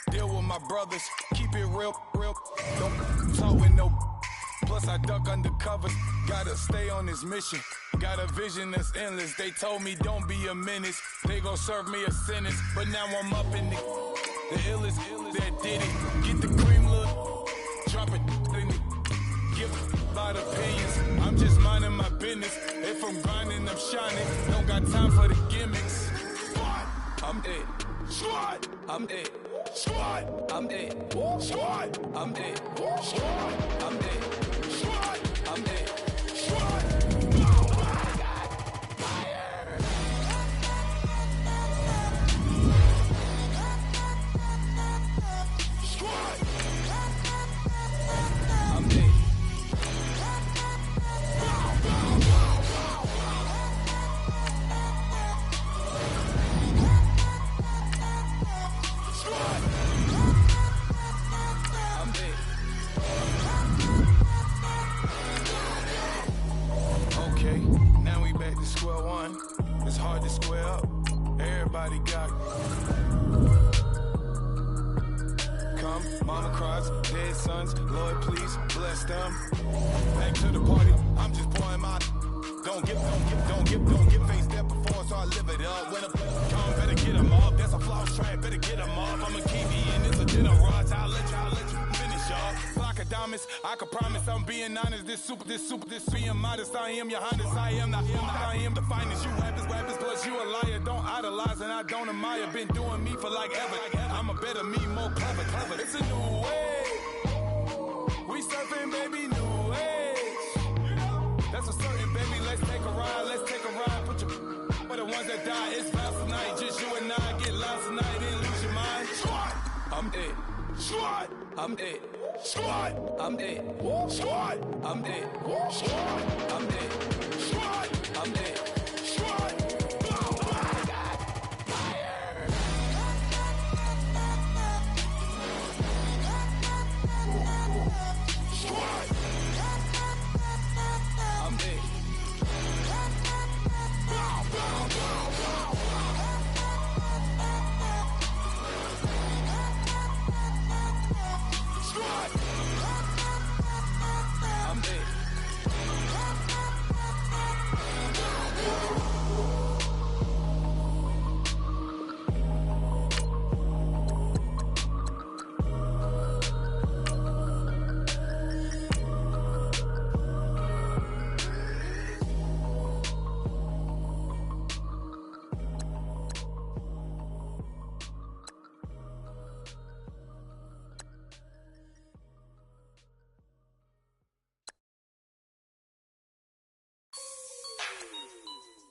Deal with my brothers. Keep it real. Don't talk with no. Plus I duck undercover. Gotta stay on this mission. Got a vision that's endless. They told me don't be a menace. They gon' serve me a sentence. But now I'm up in the illest that did it. Get the cream, look. Drop it, give a lot of opinions. I'm just minding my business. If I'm grinding, I'm shining. Don't got time for the gimmicks. I'm it. Squad, I'm it. Squad, I'm it. Squad, I'm it. Squad, I'm it. Squad, I'm it. Squad. Mama cries, dead sons, Lord please bless them. Back to the party, I'm just pouring my. Don't get face that before, so I live it up. When a come, better get them up. That's a floss track, better get them up. I'm a kiwi and it's a dinner rush. I'll let you finish up. Block of diamonds, I can promise I'm being honest. This being modest. I am your highness, I am the finest. You rappers, plus you a liar. Don't idolize and I don't admire. Been doing me for like ever. I'm a better me, more clever. It's a new way. We surfing, baby, new age. That's a certain, baby. Let's take a ride. Put your for the ones that die. It's vows tonight. Just you and I get lost tonight. Didn't lose your mind. I'm dead. I'm dead. I'm dead. I'm dead. I'm dead. I'm dead.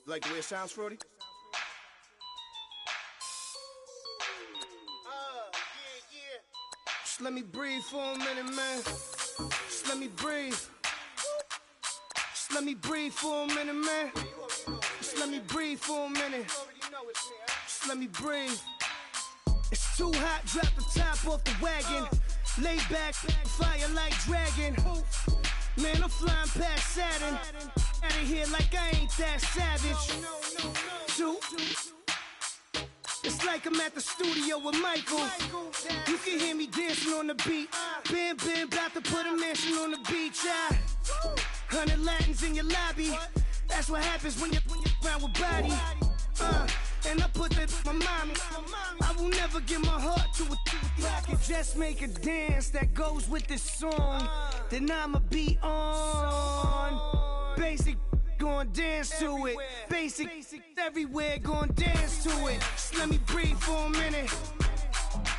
Like the way it sounds, Frody? Yeah. Just let me breathe for a minute, man. Just let me breathe. Just let me breathe for a minute, man. Just let me breathe for a minute. Just let me breathe. It's too hot, drop the top off the wagon. Lay back, fire like dragon. Man, I'm flying past Saturn. Out of here like I ain't that savage. Two. It's like I'm at the studio with Michael. You can hear me dancing on the beat. Bam, about to put a mansion on the beach. 100 Latins in your lobby. That's what happens when you're around with body. And I put that my mommy. I will never give my heart to a I can just make a dance that goes with this song. Then I'ma be on. Basic, gon' dance to it. Basic, everywhere, gon' dance to it. Just let me breathe for a minute.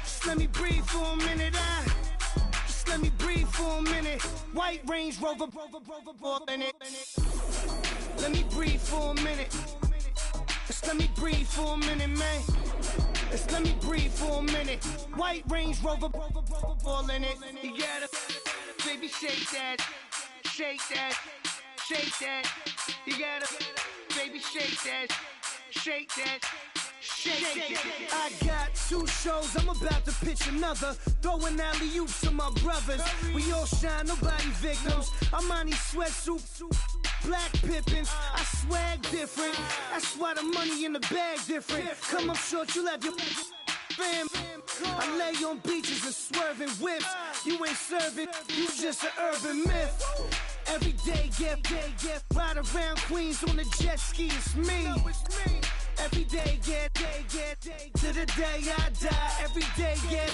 Just let me breathe for a minute. Just let me breathe for a minute. White Range Rover, in it. Let me breathe for a minute. Just let me breathe for a minute, man. Just let me breathe for a minute. White Range Rover, all in it. You gotta, baby, shake that, shake that. Shake that, you gotta, baby, shake that, shake that, shake that. I got 2 shows, I'm about to pitch another. Throwing alley-oops to my brothers. We all shine, nobody victims. I'm on these sweatsuits, black pippins. I swag different, that's why the money in the bag different. Come up short, you'll have your fam. I lay on beaches and swerving whips. You ain't serving, you just an urban myth. Every day, get ride around Queens on a jet ski, it's me. Every day, get to the day I die. Every day, get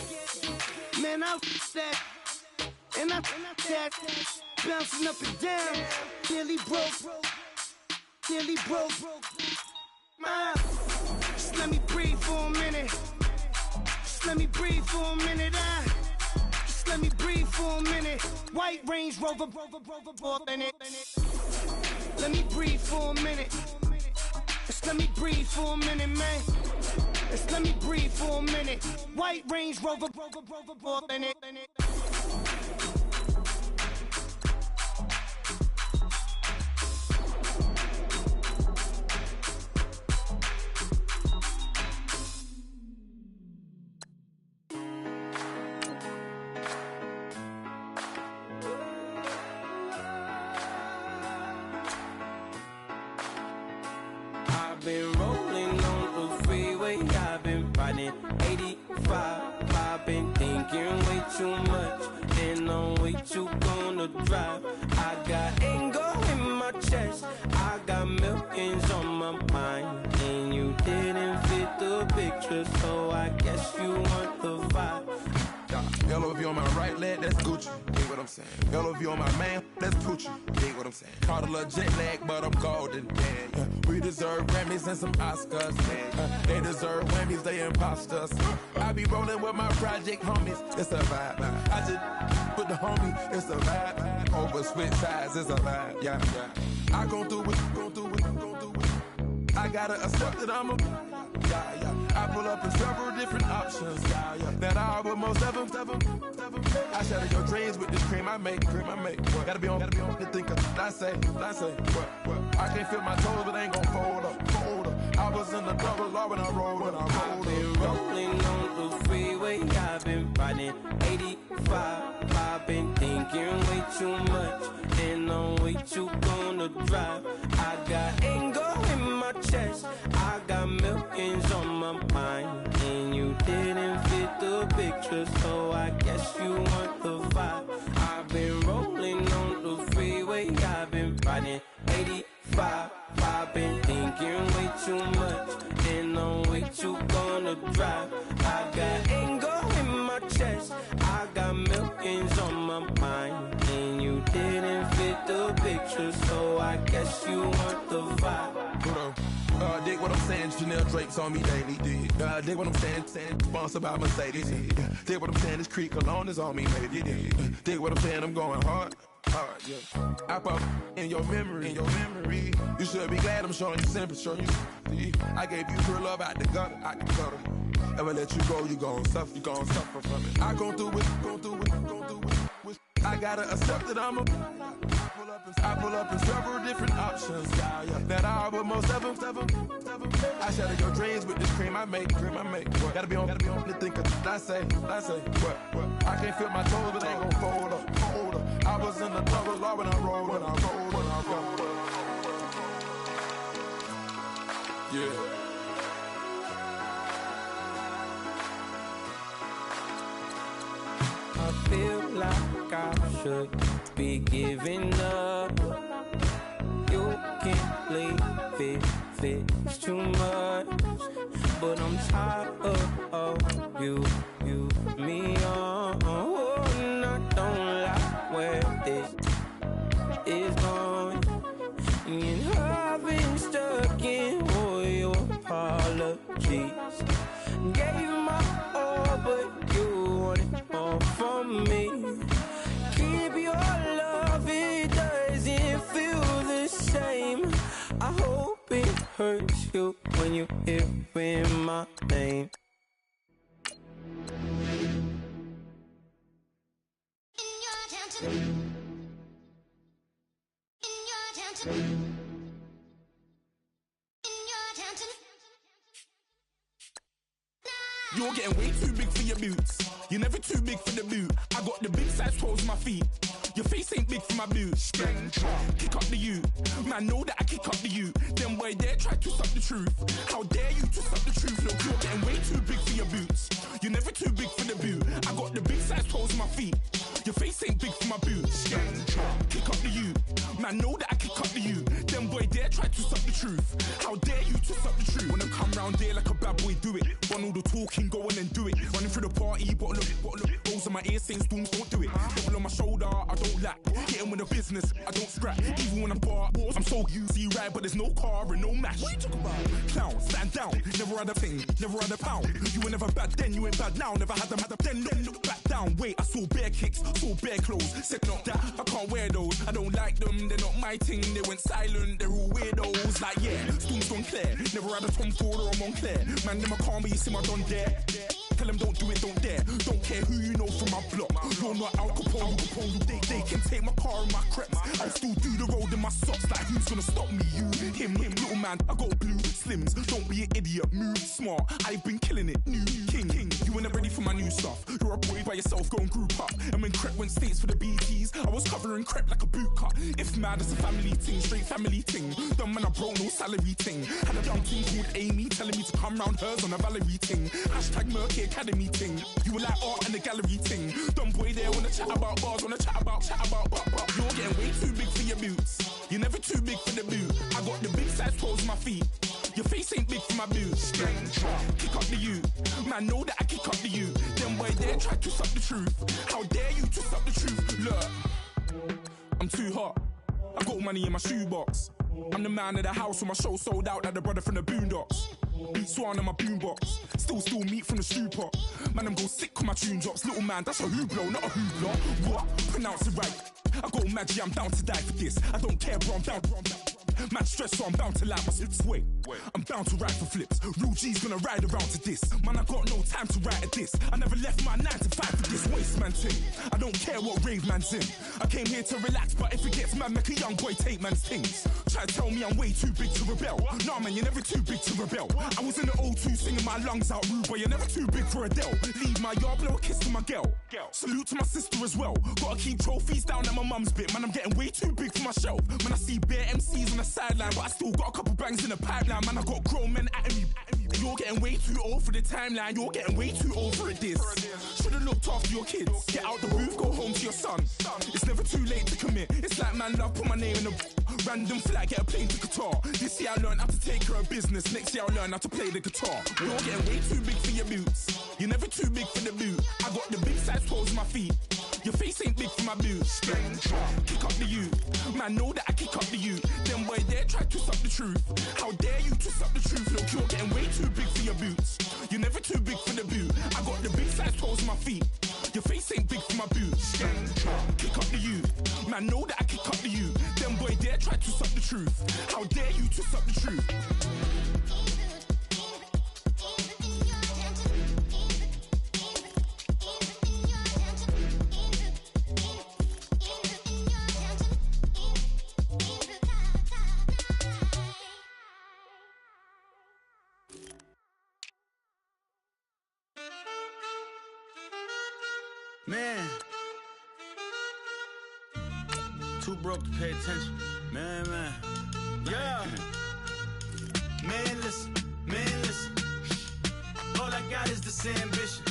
man, I that and I that bouncing up and down. Nearly broke. Just let me breathe for a minute. Just let me breathe for a minute. Just let me breathe for a minute. White Range Rover, in it. Let me breathe for a minute. Just let me breathe for a minute, man. Just let me breathe for a minute. White Range Rover, in it. Been rolling on the freeway, I've been riding 85, I've been thinking thinking way too much, and I'm way too gonna drive. I got anger in my chest, I got millions on my mind, and you didn't fit the picture, so I guess you want the vibe. LOV on my right leg, that's Gucci. Dig what I'm saying? LOV on my man, that's Gucci. Dig what I'm saying? Caught a little jet lag, but I'm golden. Yeah. We deserve Grammys and some Oscars. They deserve Whammies, they imposters. I be rolling with my project homies, it's a vibe. I just put the homie, it's a vibe. Over switch sides, it's a vibe. Yeah. I gon' do it. I gotta accept that I'm a. I pull up in several different options. That I will most ever. I shatter your dreams with this cream I make. Gotta be on the thinker. I say. What? I can't feel my toes, but ain't gon' fold up. I was in the double law when I rolled. I've been rolling on the freeway. I've been riding 85. I've been thinking way too much, and I'm way too gonna drive. I got anger in my chest, I got millions on my mind, and you didn't fit the picture, so I guess you want the vibe. I've been rolling on the freeway, I've been riding 85. I've been thinking way too much, and I'm way too gonna drive. I got anger in my chest, I got millions on my mind, and you didn't fit the picture, so I guess you want the vibe. Dig what I'm saying, Chanel drapes on me daily. Dig what I'm saying, sponsored by Mercedes. Dig what I'm saying, this Creek Cologne is on me, baby. Dig what I'm saying, I'm going hard. Yeah. I pop in your memory. You should be glad I'm showing you sympathy. I gave you pure love out the gutter. Ever let you go, you gon' suffer from it. I gon' do it. I gotta accept that I'm a. I pull up in several different options. That I will most ever. I shatter your dreams with this cream I make. What? Gotta be on the thinker. I say. What? I can't feel my toes, but ain't gon' fold up. I was in the double law when I rolled. Yeah. I feel like I should be giving up. You can't leave it's too much. But I'm tired of you, me on. And I don't like where this is going. And I've been stuck in all your apologies. Gave my all, but you wanted more from me. Keep your love, it doesn't feel the same. I hope it hurts you when you hear my name. You're getting way too big for your boots. You're never too big for the boot. I got the big size toes on my feet. Your face ain't big for my boots. Kick up the you. Man, know that I kick up the you. Them boy there try to suck the truth. How dare you to suck the truth? Look, you're getting way too big for your boots. You're never too big for the boot. I got the big size toes on my feet. Your face ain't big for my boots. Kick up the you. Man, know that I kick up the you. Them boy there try to suck the truth. How dare you to suck the truth? When I come round there like a bad boy, do it. Want all the talking, go on and do it. Running through the party, bottle up. Rolls on my ear saying storms, don't do it. Double on my shoulder, I don't lack. Getting with the business, I don't scrap. Even when I'm bar, I'm so easy right, but there's no car and no match. What you talk about? Clown, stand down. Never had a thing, never had a pound. You were never bad then, you ain't bad now. Never had a then look back down. Wait, I saw bare kicks, saw bare clothes. Said not that, I can't wear those. I don't like them, they're not my thing. They went silent, they're all weirdos. Like yeah, storms don't clear. Never had a Tom Ford or a Montclair. Man, them a call me, you see my don there. Tell them don't do it, don't dare. Don't care who you know from my block. You're no, not Al Capone. They can take my car and my creps. I'll still do the road in my socks. Like who's gonna stop me? You, him, little man. I got blue slims. Don't be an idiot. Move smart. I've been killing it. New king. You ain't ready for my new stuff. You're a boy by yourself. Go and group up. And when Crep went states for the BTs, I was covering Crep like a boot cut. If mad, it's a family thing, straight family thing. Dumb man, I broke no salary thing. Had a young thing called Amy telling me to come round hers on a Valerie thing. Hashtag Murky Academy thing. You were like art and the gallery thing. Dumb boy there wanna chat about bars, wanna chat about. You're getting way too big for your boots. You're never too big for the boot. I got the big size toes on my feet. Your face ain't big for my boots. Kick up the you. Man, know that I kick up the you. Them boy there try to suck the truth. How dare you to suck the truth? Look, I'm too hot. I got money in my shoebox. I'm the man of the house when my show sold out like the brother from the Boondocks. Beat Swan in my boombox. Still meat from the stew pot. Man, I'm go sick when my tune drops. Little man, that's a hooplo, not a hoopla. What? Pronounce it right. I got magic, I'm down to die for this. I don't care, bro, I'm down. Man stressed, so I'm bound to lie my slips. Wait, I'm bound to ride for flips. Real G's gonna ride around to this. Man, I got no time to write at this. I never left my 9 to 5 for this waste man thing. I don't care what rave man's in. I came here to relax, but if it gets mad, make a young boy take man's things. Try to tell me I'm way too big to rebel. Nah, man, you're never too big to rebel. I was in the O2 singing my lungs out rude, but you're never too big for Adele. Leave my yard, blow a kiss to my girl. Salute to my sister as well. Gotta keep trophies down at my mum's bit. Man, I'm getting way too big for my shelf. Man, I see bare MCs on the sideline, but I still got a couple bangs in the pipeline. Man, I got grown men at me. You're getting way too old for the timeline. You're getting way too old for this. Should've looked after your kids. Get out the booth, go home to your son. It's never too late to commit. It's like man love, put my name in a random flat, get a plane to Qatar. This year I learned how to take care of business. Next year I'll learn how to play the guitar. You're getting way too big for your boots. You're never too big for the boot. I got the big size toes on my feet. Your face ain't big for my boots. Kick up the you. Man, know that I kick up the you. Them boy there try to suck the truth. How dare you to suck the truth? Look, you're getting way too big for your boots. You're never too big for the boot. I got the big size toes on my feet. Your face ain't big for my boots. Kick up the you. Man, know that I kick up the you. Them boy there try to suck the truth. How dare you to suck the truth? Man, too broke to pay attention. Man, yeah. Man, listen. All I got is this ambition.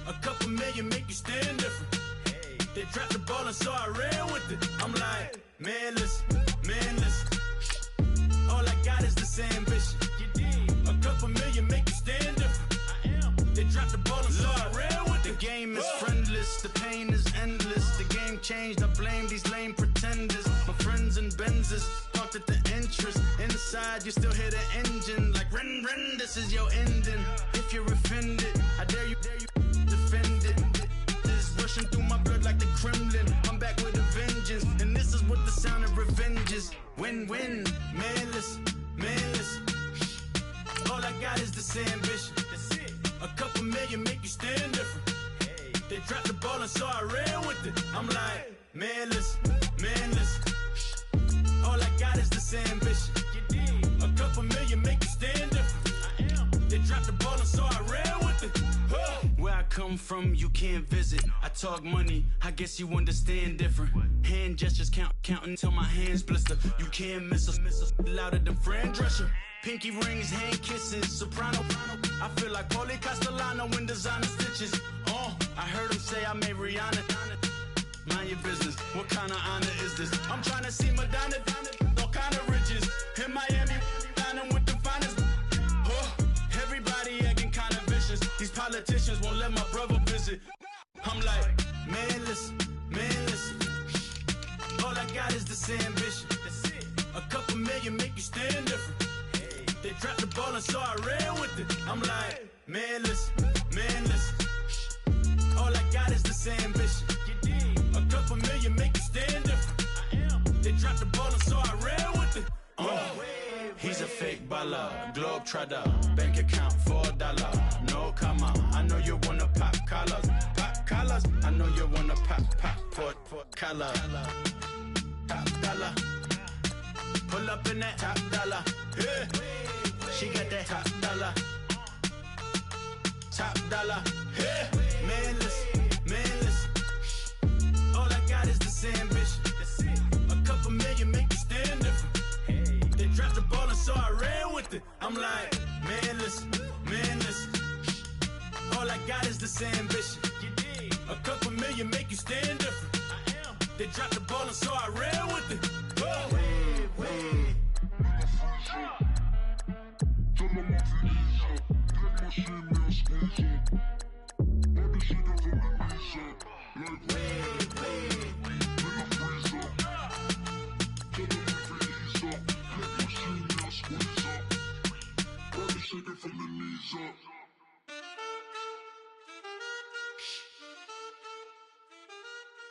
A couple million make you stand different. They dropped the ball and so I ran with it. I'm like, man, listen. All I got is this ambition. A couple million make you stand different. They dropped the ball and so I ran with it. The game is friendless, the pain is endless. The game changed, I blame these lame pretenders. My friends and Benzes parked at the entrance. Inside, you still hear the engine. Like, rin, this is your ending. If you're offended, I dare you defend it. This is rushing through my blood like the Kremlin. I'm back with a vengeance, and this is what the sound of revenge is. Win-win, man, listen. All I got is this ambition. A couple million make you stand different. They dropped the ball and so I ran with it. I'm like, man, listen. All I got is this ambition. A couple million make you stand different. They dropped the ball and so I ran with it. Where I come from, you can't visit. I talk money, I guess you understand different. Hand gestures counting till my hands blister. You can't miss us, louder than Fran Drescher. Pinky rings, hand kisses, soprano. I feel like Paulie Castellano in designer stitches. I heard him say I made Rihanna. Mind your business, what kind of honor is this? I'm trying to see Madonna, all kind of riches. In Miami, dining with the finest. Everybody acting kind of vicious. These politicians won't let my brother visit. I'm like, man, listen. All I got is this ambition. A couple million make you stand different. They dropped the ball and so I ran with it. I'm like, man, listen. All I got is this ambition. A couple million make you stand different. They dropped the ball and so I ran with it. He's a fake baller, globe trotter, bank account $4. No comma, I know you wanna pop collars. cars. I know you wanna pop for color. Top dollar. Pull up in that top dollar. Yeah. She got that top dollar. Top dollar. Yeah. Manless. All I got is this ambition. A couple million make you stand different. They dropped the ball and so I ran with it. I'm like, manless. All I got is this ambition. A couple million make you stand different. They dropped the ball and so I ran with it.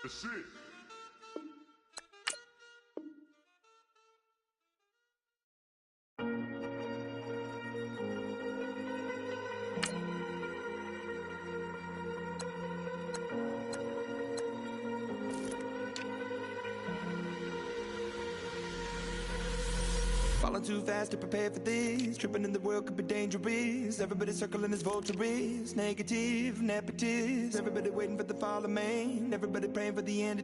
That's it. Falling too fast to prepare for this. Tripping in the world could be dangerous. Everybody circling as vultures. Negative, nepotist. Everybody waiting for the fall of man. Everybody praying for the end.